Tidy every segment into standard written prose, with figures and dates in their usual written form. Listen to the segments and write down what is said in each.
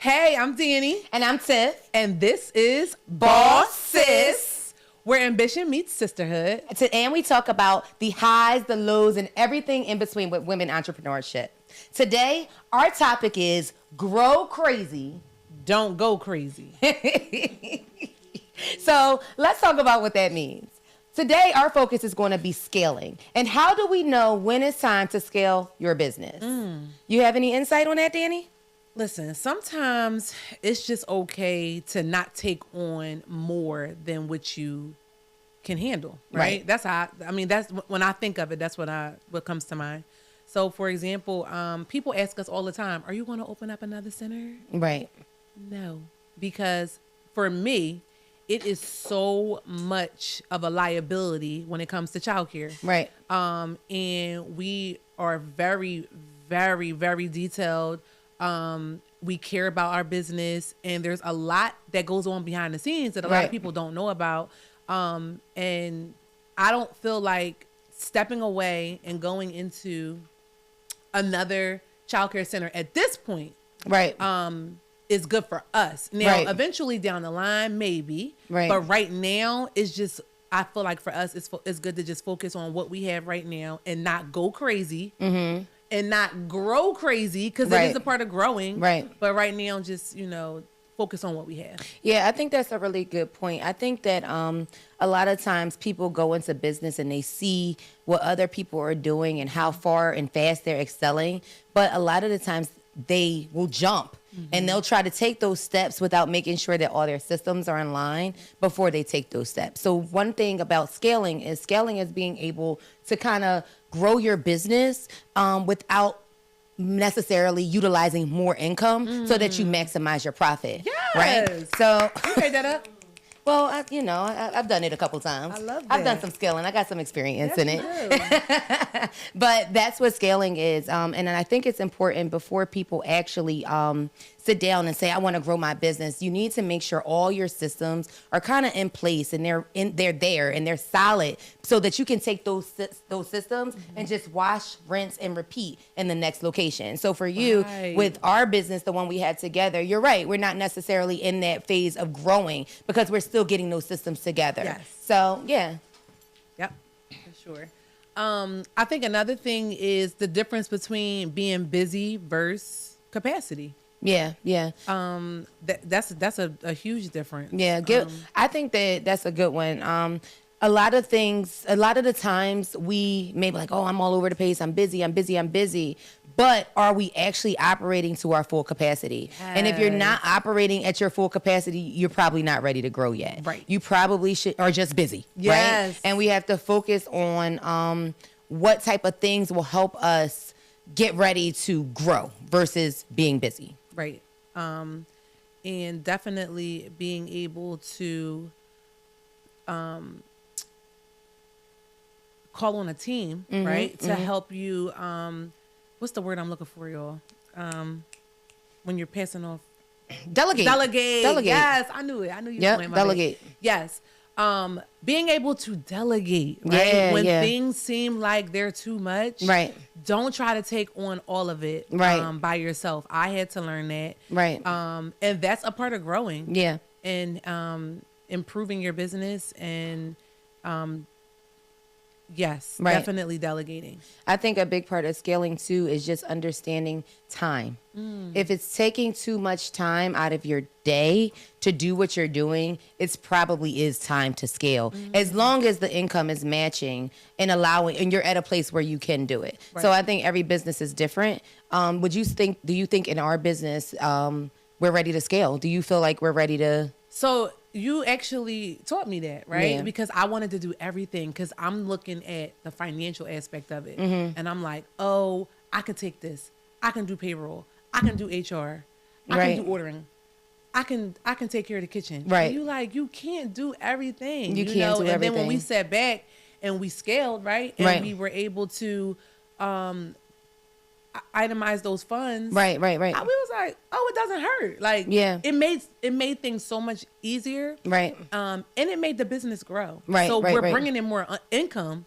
Hey, I'm Danny. And I'm Tiff. And this is BossSIS, where ambition meets sisterhood. And we talk about the highs, the lows, and everything in between with women entrepreneurship. Today, our topic is grow crazy. Don't go crazy. So let's talk about what that means. Today, our focus is going to be scaling. And how do we know when it's time to scale your business? You have any insight on that, Danny? Listen, sometimes it's just okay to not take on more than what you can handle, right? That's how that's when I think of it, that's what comes to mind. So for example, people ask us all the time, are you going to open up another center? Right. No, because for me, it is so much of a liability when it comes to childcare. Right. And we are very, very, very detailed. We care about our business, and there's a lot that goes on behind the scenes that a lot of people don't know about. And I don't feel like stepping away and going into another childcare center at this point. Right. Is good for us. Now, eventually down the line, maybe. Right. But right now, it's just, I feel like for us, it's good to just focus on what we have right now and not go crazy. Mm-hmm. And not grow crazy, because it is a part of growing. Right. But right now, just, focus on what we have. Yeah, I think that's a really good point. I think that a lot of times people go into business and they see what other people are doing and how far and fast they're excelling. But a lot of the times they will jump. Mm-hmm. And they'll try to take those steps without making sure that all their systems are in line before they take those steps. So one thing about scaling is being able to kind of grow your business without necessarily utilizing more income so that you maximize your profit. Yes. Right? So you made that up. Well, I've done it a couple times. I love that. I've done some scaling. I got some experience in it. But that's what scaling is. And I think it's important before people actually sit down and say, I want to grow my business. You need to make sure all your systems are kind of in place and they're there and they're solid so that you can take those systems and just wash, rinse, and repeat in the next location. So for you, with our business, the one we had together, you're right. We're not necessarily in that phase of growing because we're still getting those systems together. Yes. So, yeah. Yep, for sure. I think another thing is the difference between being busy versus capacity. Yeah. That's a huge difference. Yeah, I think that's a good one. A lot of the times we may be like, oh, I'm all over the place. I'm busy. But are we actually operating to our full capacity? Yes. And if you're not operating at your full capacity, you're probably not ready to grow yet. Right. You probably are just busy. Yes. Right? And we have to focus on what type of things will help us get ready to grow versus being busy. Right. And definitely being able to call on a team, right? To help you, what's the word I'm looking for, y'all? When you're passing off. Delegate. Yes, I knew it. I knew you were playing my delegate. Bad. Yes. Being able to delegate, right? When things seem like they're too much, right? Don't try to take on all of it, by yourself. I had to learn that, right? And that's a part of growing, yeah, and improving your business, and yes, right. Definitely delegating. I think a big part of scaling too is just understanding time. If it's taking too much time out of your day to do what you're doing, it probably is time to scale. As long as the income is matching and and you're at a place where you can do it. Right. So I think every business is different. Do you think in our business, we're ready to scale? Do you feel like we're ready to? So you actually taught me that, right? Yeah. Because I wanted to do everything because I'm looking at the financial aspect of it. And I'm like, oh, I can take this. I can do payroll. I can do HR. I can do ordering. I can take care of the kitchen. Right. And you can't do everything. You can't do everything. And then when we sat back and we scaled, right? And we were able to itemize those funds. Right. We was like, oh, it doesn't hurt. Like, yeah, it made things so much easier. Right. And it made the business grow. Right. So we're bringing in more income.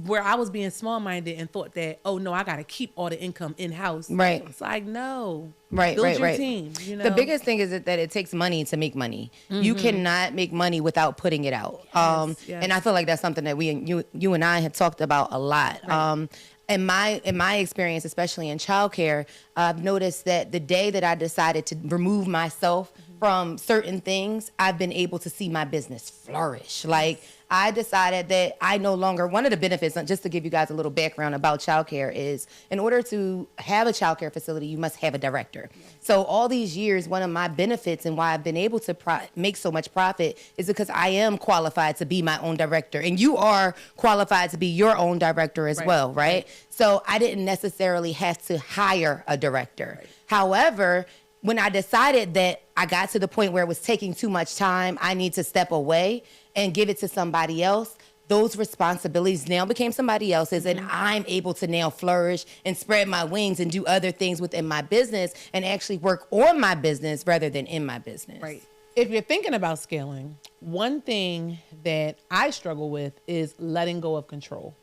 where I was being small-minded and thought that, oh no, I got to keep all the income in-house. Right. It's like, no. Right, Build right, your right. team, you know? The biggest thing is that it takes money to make money. You cannot make money without putting it out. Yes. And I feel like that's something that you and I have talked about a lot. Right. In my experience, especially in childcare, I've noticed that the day that I decided to remove myself from certain things, I've been able to see my business flourish. Like, I decided that I no longer, one of the benefits, just to give you guys a little background about childcare, is in order to have a childcare facility, you must have a director. Yes. So all these years, one of my benefits and why I've been able to make so much profit is because I am qualified to be my own director. And you are qualified to be your own director as well, right? So I didn't necessarily have to hire a director. Right. However, when I decided that I got to the point where it was taking too much time, I need to step away and give it to somebody else, those responsibilities now became somebody else's, and I'm able to now flourish and spread my wings and do other things within my business and actually work on my business rather than in my business. Right. If you're thinking about scaling, one thing that I struggle with is letting go of control.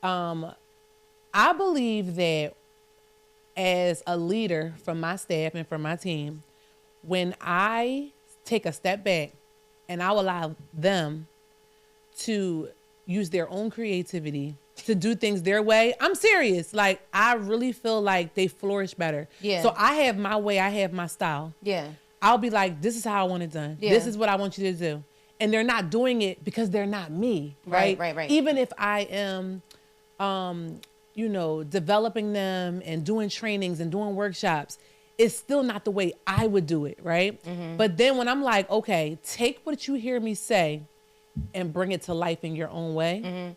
I believe that as a leader from my staff and from my team, when I take a step back and I allow them to use their own creativity to do things their way, I'm serious. Like, I really feel like they flourish better. Yeah. So I have my way, I have my style. Yeah. I'll be like, this is how I want it done. Yeah. This is what I want you to do. And they're not doing it because they're not me. Right. Even if I am, developing them and doing trainings and doing workshops, it's still not the way I would do it, right? But then when I'm like, okay, take what you hear me say and bring it to life in your own way,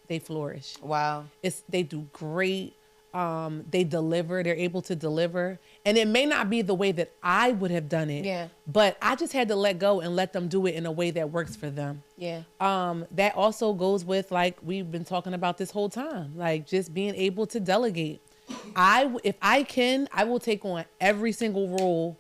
they flourish. Wow. They do great. They deliver. They're able to deliver. And it may not be the way that I would have done it, but I just had to let go and let them do it in a way that works for them. Yeah. That also goes with, like we've been talking about this whole time, like just being able to delegate. If I can, I will take on every single role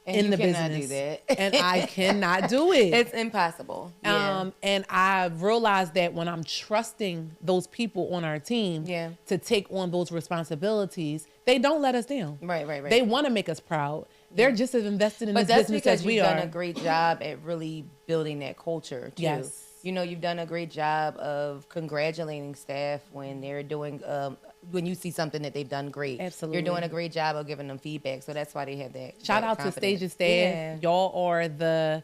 in the business. Do that. And I cannot do it. It's impossible. Yeah. And I've realized that when I'm trusting those people on our team to take on those responsibilities, they don't let us down. Right. They want to make us proud. They're just as invested in this business as we are. But that's because you've done a great job at really building that culture too. Yes. You've done a great job of congratulating staff when they're doing, when you see something that they've done great. Absolutely. You're doing a great job of giving them feedback. So that's why they have that. Shout out to stage and staff. Yeah. Y'all are the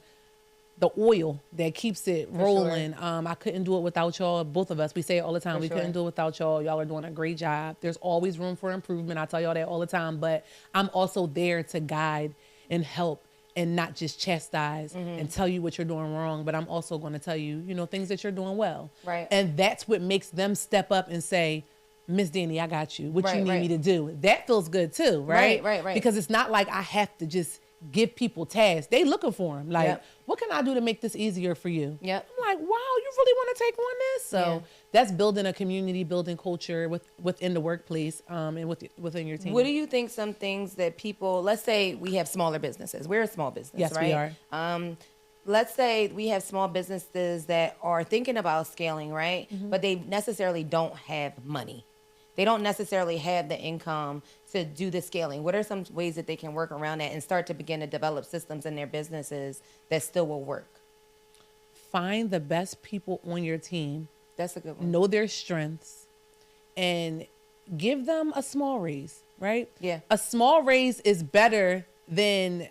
oil that keeps it rolling. Sure. I couldn't do it without y'all. Both of us, we say it all the time. Couldn't do it without y'all. Y'all are doing a great job. There's always room for improvement. I tell y'all that all the time. But I'm also there to guide and help and not just chastise and tell you what you're doing wrong. But I'm also going to tell you, things that you're doing well. Right. And that's what makes them step up and say, Miss Danny, I got you. What you need me to do? That feels good too, right? Right. Because it's not like I have to just give people tasks. They looking for them. Like, what can I do to make this easier for you? Yep. I'm like, wow, you really want to take on this? So that's building a community, building culture within the workplace and within your team. What do you think some things that people, let's say we have smaller businesses. We're a small business, yes, right? Yes, we are. Let's say we have small businesses that are thinking about scaling, right? But they necessarily don't have money. They don't necessarily have the income to do the scaling. What are some ways that they can work around that and start to begin to develop systems in their businesses that still will work? Find the best people on your team. That's a good one. Know their strengths and give them a small raise, right? Yeah. A small raise is better than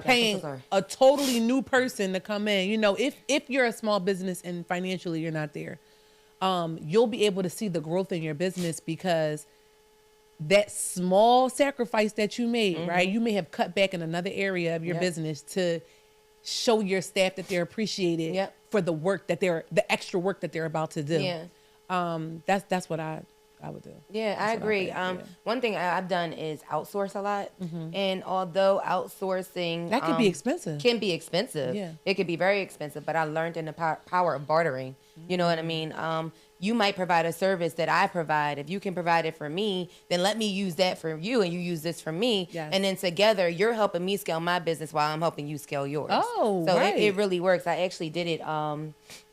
paying a totally new person to come in. If you're a small business and financially you're not there, you'll be able to see the growth in your business because that small sacrifice that you made, right? You may have cut back in another area of your business to show your staff that they're appreciated for the extra work that they're about to do. Yeah. That's what I would do. Yeah, I agree. One thing I've done is outsource a lot. And although outsourcing that could be expensive. Can be expensive. Yeah. It could be very expensive, but I learned in the power of bartering. You know what I mean? You might provide a service that I provide. If you can provide it for me, then let me use that for you and you use this for me. Yes. And then together you're helping me scale my business while I'm helping you scale yours. Oh, so right. it really works. I actually did it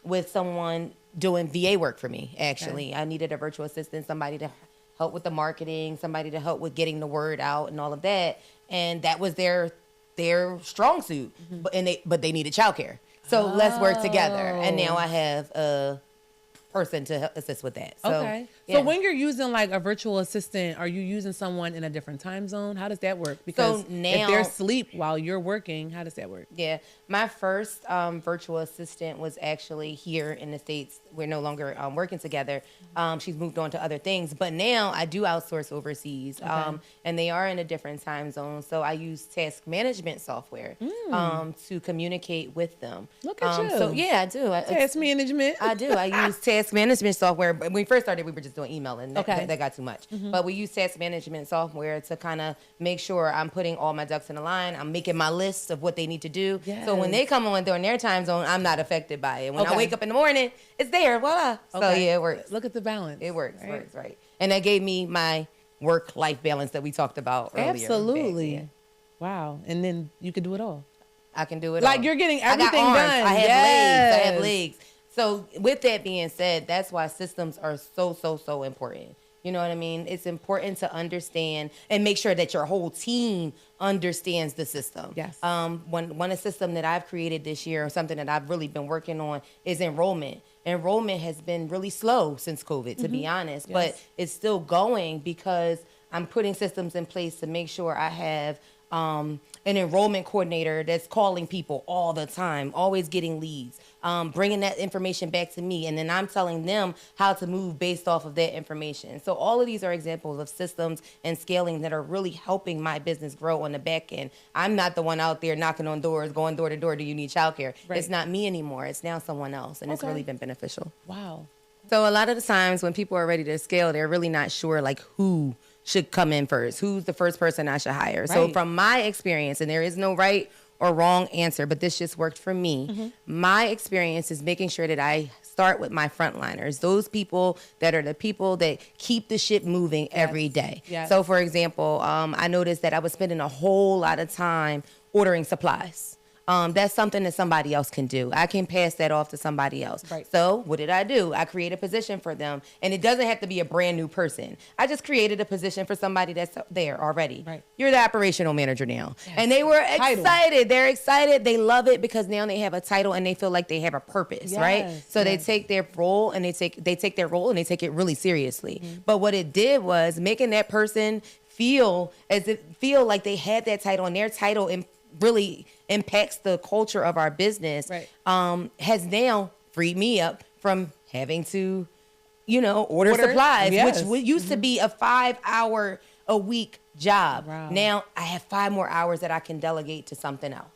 with someone doing VA work for me, actually. Okay. I needed a virtual assistant, somebody to help with the marketing, somebody to help with getting the word out and all of that. And that was their strong suit, but they needed childcare. So let's work together. And now I have a person to assist with that. So, okay. Yeah. So when you're using like a virtual assistant, are you using someone in a different time zone? How does that work? Because now, if they're asleep while you're working, how does that work? Yeah. My first virtual assistant was actually here in the States. We're no longer working together. She's moved on to other things. But now I do outsource overseas. Okay. And they are in a different time zone. So I use task management software to communicate with them. Look at you. So yeah, I do. Task management. I do. I use task management software. When we first started, we were just doing email, and that got too much. But we use task management software to kind of make sure I'm putting all my ducks in a line. I'm making my list of what they need to do. Yes. So when they come on during their time zone, I'm not affected by it. When I wake up in the morning, it's there. Voila. So yeah, it works. Look at the balance. It works. Right? Works right. And that gave me my work-life balance that we talked about earlier. Absolutely. Yeah. Wow. And then you could do it all. I can do it all. Like you're getting everything done. I have legs. I have legs. So with that being said, that's why systems are so important. You know what I mean? It's important to understand and make sure that your whole team understands the system. Yes. One system that I've created this year, or something that I've really been working on, is enrollment. Enrollment has been really slow since COVID, to be honest, but it's still going because I'm putting systems in place to make sure I have an enrollment coordinator that's calling people all the time, always getting leads, bringing that information back to me, and then I'm telling them how to move based off of that information. So all of these are examples of systems and scaling that are really helping my business grow on the back end. I'm not the one out there knocking on doors, going door to door, do you need childcare? Right. It's not me anymore. It's now someone else, and it's really been beneficial. Wow. So a lot of the times when people are ready to scale, they're really not sure like who should come in first, who's the first person I should hire. Right. So from my experience, and there is no right or wrong answer, but this just worked for me. My experience is making sure that I start with my frontliners, those people that are the people that keep the ship moving every day. Yes. So for example, I noticed that I was spending a whole lot of time ordering supplies. That's something that somebody else can do. I can pass that off to somebody else. Right. So what did I do? I create a position for them. And it doesn't have to be a brand new person. I just created a position for somebody that's there already. Right. You're the operational manager now. Yes. And they were excited. They're excited. They love it because now they have a title and they feel like they have a purpose, right? So they take their role and they take their role and they take it really seriously. But what it did was making that person feel like they had that title, and their title really impacts the culture of our business, has now freed me up from having to, order supplies, which used to be a 5-hour a week job. Wow. Now I have 5 more hours that I can delegate to something else.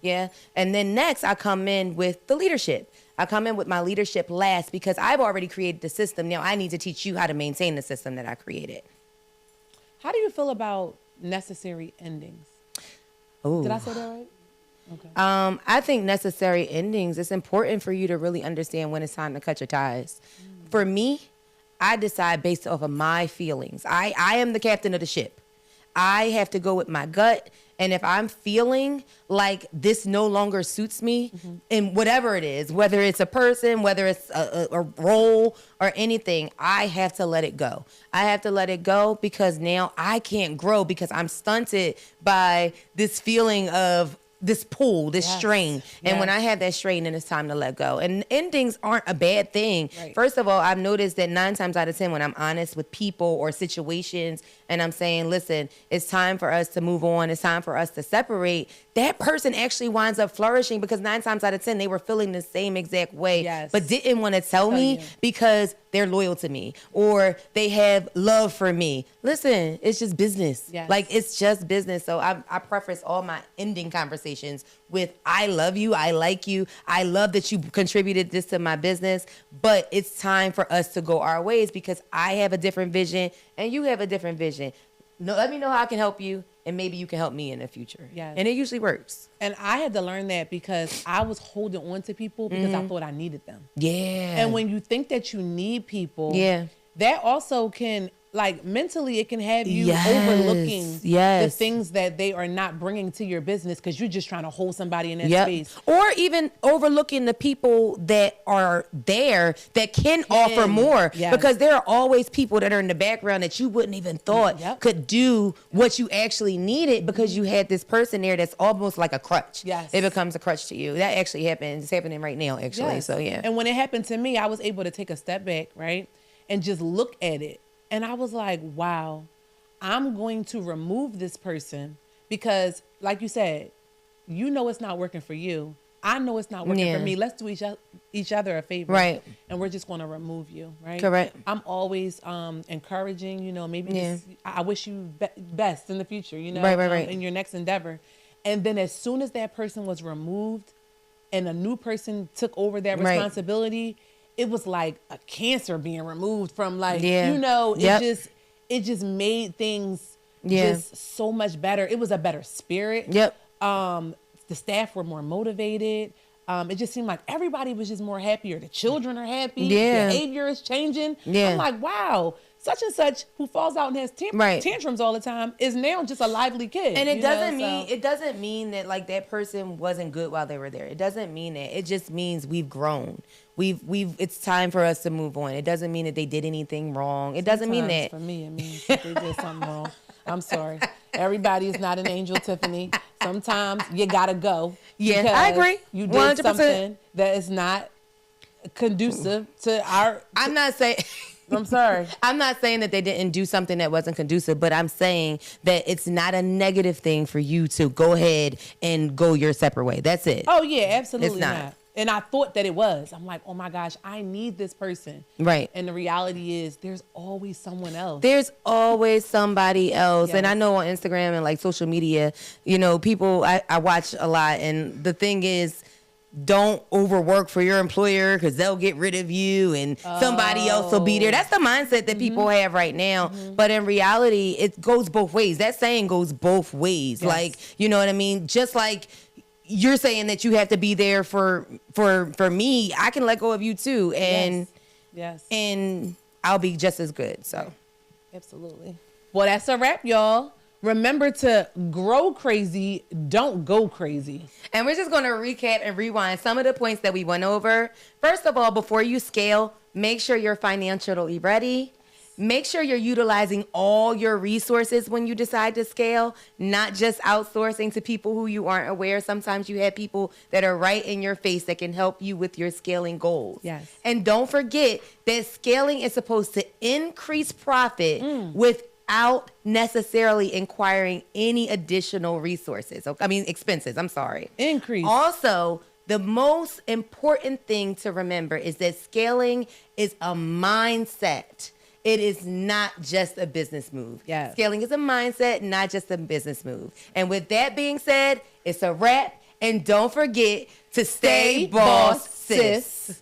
Yeah. And then next I come in with the leadership. I come in with my leadership last because I've already created the system. Now I need to teach you how to maintain the system that I created. How do you feel about necessary endings? Ooh. Did I say that right? Okay. I think necessary endings, it's important for you to really understand when it's time to cut your ties. For me, I decide based off of my feelings. I am the captain of the ship. I have to go with my gut. And if I'm feeling like this no longer suits me, in whatever it is, whether it's a person, whether it's a role or anything, I have to let it go. I have to let it go because now I can't grow because I'm stunted by this feeling of this pull, this strain. And when I have that strain, then it's time to let go. And endings aren't a bad thing. Right. First of all, I've noticed that 9 times out of 10, when I'm honest with people or situations and I'm saying, listen, it's time for us to move on, it's time for us to separate, that person actually winds up flourishing because 9 times out of 10, they were feeling the same exact way, but didn't want to tell me because they're loyal to me or they have love for me. Listen, it's just business. Yes. Like, it's just business. So I preface all my ending conversations with, I love you, I like you, I love that you contributed this to my business, but it's time for us to go our ways because I have a different vision and you have a different vision. No, let me know how I can help you, and maybe you can help me in the future. Yes. And it usually works. And I had to learn that because I was holding on to people because I thought I needed them. Yeah. And when you think that you need people, that also can like mentally it can have you Yes, overlooking yes. the things that they are not bringing to your business because you're just trying to hold somebody in that Yep. space. Or even overlooking the people that are there that can offer more. Yes. Because there are always people that are in the background that you wouldn't even thought Yep. could do what you actually needed because you had this person there that's almost like a crutch. Yes. It becomes a crutch to you. That actually happens. It's happening right now, actually. Yes. So, yeah. And when it happened to me, I was able to take a step back, right? And just look at it. And I was like, wow, I'm going to remove this person because, like you said, you know it's not working for you. I know it's not working for me. Let's do each other a favor. Right. And we're just going to remove you, right? Correct. I'm always encouraging, you know, maybe just, I wish you best in the future, you know, right. in your next endeavor. And then as soon as that person was removed and a new person took over that responsibility, it was like a cancer being removed from like, you know, it just made things just so much better. It was a better spirit. Yep. The staff were more motivated. It just seemed like everybody was just more happier. The children are happy. Yeah. Behavior is changing. Yeah. I'm like, wow, such and such who falls out and has tantrums all the time is now just a lively kid. And it doesn't mean that like that person wasn't good while they were there. It doesn't mean that. It just means we've grown. It's time for us to move on. It doesn't mean that they did anything wrong. It doesn't mean that. For me, it means that they did something wrong. I'm sorry. Everybody is not an angel, Tiffany. Sometimes you gotta go. Yeah, I agree. You did 100%. something that is not conducive to our. I'm not saying. I'm sorry. I'm not saying that they didn't do something that wasn't conducive, but I'm saying that it's not a negative thing for you to go ahead and go your separate way. That's it. Oh yeah, absolutely It's not. And I thought that it was. I'm like, oh my gosh, I need this person. Right. And the reality is there's always someone else. There's always somebody else. Yes. And I know on Instagram and like social media, you know, people, I watch a lot. And the thing is, don't overwork for your employer because they'll get rid of you and somebody else will be there. That's the mindset that people have right now. But in reality, it goes both ways. That saying goes both ways. Yes. Like, you know what I mean? Just like you're saying that you have to be there for me, I can let go of you too. And yes. And I'll be just as good. So absolutely. Well, that's a wrap, y'all. Remember to grow crazy, don't go crazy. And we're just going to recap and rewind some of the points that we went over. First of all, before you scale, make sure you're financially ready. Make sure you're utilizing all your resources when you decide to scale, not just outsourcing to people who you aren't aware. Sometimes you have people that are right in your face that can help you with your scaling goals. Yes. And don't forget that scaling is supposed to increase profit without necessarily acquiring any additional resources. Expenses. I'm sorry. Increase. Also, the most important thing to remember is that scaling is a mindset. It is not just a business move. Yes. Scaling is a mindset, not just a business move. And with that being said, it's a wrap. And don't forget to stay boss, sis.